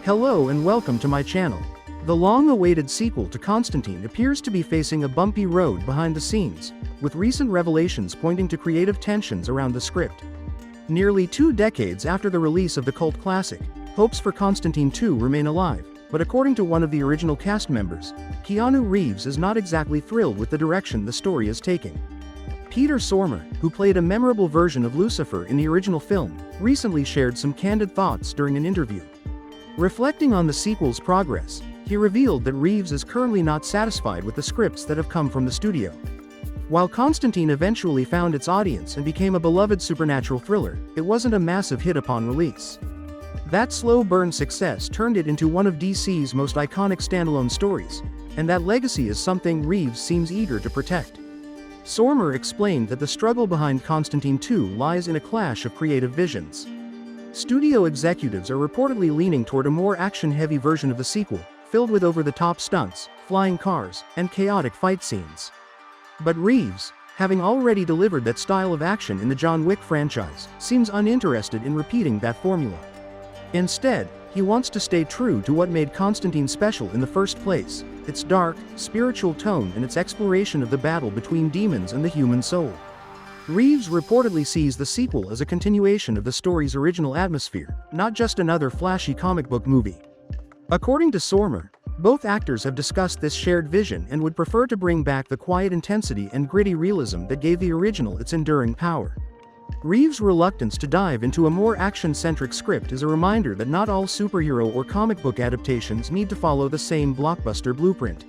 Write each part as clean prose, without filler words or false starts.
Hello and welcome to my channel. The long-awaited sequel to Constantine appears to be facing a bumpy road behind the scenes, with recent revelations pointing to creative tensions around the script. Nearly 2 decades after the release of the cult classic, hopes for Constantine 2 remain alive, but according to one of the original cast members, Keanu Reeves is not exactly thrilled with the direction the story is taking. Peter Stormare, who played a memorable version of Lucifer in the original film, recently shared some candid thoughts during an interview. Reflecting on the sequel's progress, he revealed that Reeves is currently not satisfied with the scripts that have come from the studio. While Constantine eventually found its audience and became a beloved supernatural thriller, it wasn't a massive hit upon release. That slow-burn success turned it into one of DC's most iconic standalone stories, and that legacy is something Reeves seems eager to protect. Stormare explained that the struggle behind Constantine 2 lies in a clash of creative visions. Studio executives are reportedly leaning toward a more action-heavy version of the sequel, filled with over-the-top stunts, flying cars, and chaotic fight scenes. But Reeves, having already delivered that style of action in the John Wick franchise, seems uninterested in repeating that formula. Instead, he wants to stay true to what made Constantine special in the first place: its dark, spiritual tone and its exploration of the battle between demons and the human soul. Reeves reportedly sees the sequel as a continuation of the story's original atmosphere, not just another flashy comic book movie. According to Stormare, both actors have discussed this shared vision and would prefer to bring back the quiet intensity and gritty realism that gave the original its enduring power. Reeves' reluctance to dive into a more action-centric script is a reminder that not all superhero or comic book adaptations need to follow the same blockbuster blueprint.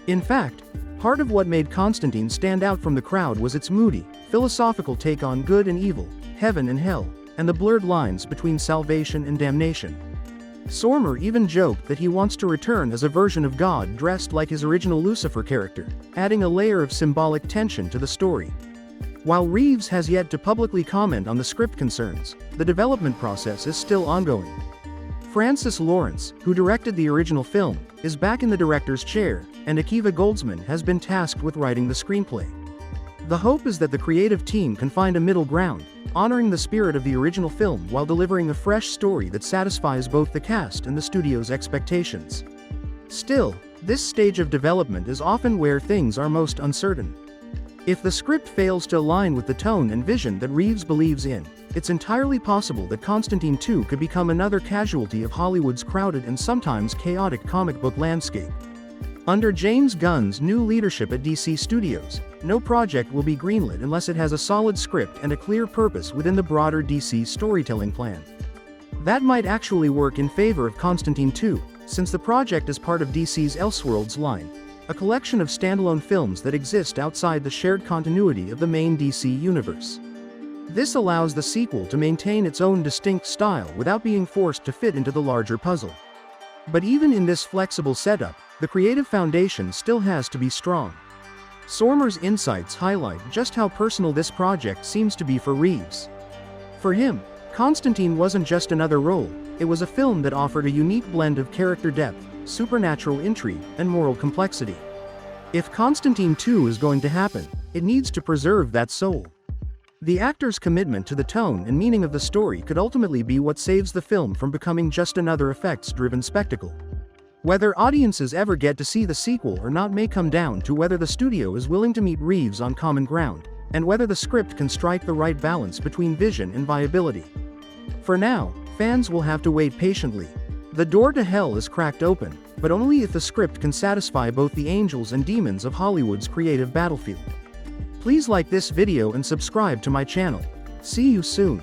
In fact, part of what made Constantine stand out from the crowd was its moody, philosophical take on good and evil, heaven and hell, and the blurred lines between salvation and damnation. Stormare even joked that he wants to return as a version of God dressed like his original Lucifer character, adding a layer of symbolic tension to the story. While Reeves has yet to publicly comment on the script concerns, the development process is still ongoing. Francis Lawrence, who directed the original film, is back in the director's chair, and Akiva Goldsman has been tasked with writing the screenplay. The hope is that the creative team can find a middle ground, honoring the spirit of the original film while delivering a fresh story that satisfies both the cast and the studio's expectations. Still, this stage of development is often where things are most uncertain. If the script fails to align with the tone and vision that Reeves believes in, it's entirely possible that Constantine 2 could become another casualty of Hollywood's crowded and sometimes chaotic comic book landscape. Under James Gunn's new leadership at DC Studios, no project will be greenlit unless it has a solid script and a clear purpose within the broader DC storytelling plan. That might actually work in favor of Constantine 2, since the project is part of DC's Elseworlds line, a collection of standalone films that exist outside the shared continuity of the main DC universe. This allows the sequel to maintain its own distinct style without being forced to fit into the larger puzzle. But even in this flexible setup, the creative foundation still has to be strong. Stormare's insights highlight just how personal this project seems to be for Reeves. For him, Constantine wasn't just another role, it was a film that offered a unique blend of character depth, supernatural intrigue, and moral complexity. If Constantine 2 is going to happen, it needs to preserve that soul. The actor's commitment to the tone and meaning of the story could ultimately be what saves the film from becoming just another effects-driven spectacle. Whether audiences ever get to see the sequel or not may come down to whether the studio is willing to meet Reeves on common ground, and whether the script can strike the right balance between vision and viability. For now, fans will have to wait patiently. The door to hell is cracked open, but only if the script can satisfy both the angels and demons of Hollywood's creative battlefield. Please like this video and subscribe to my channel. See you soon.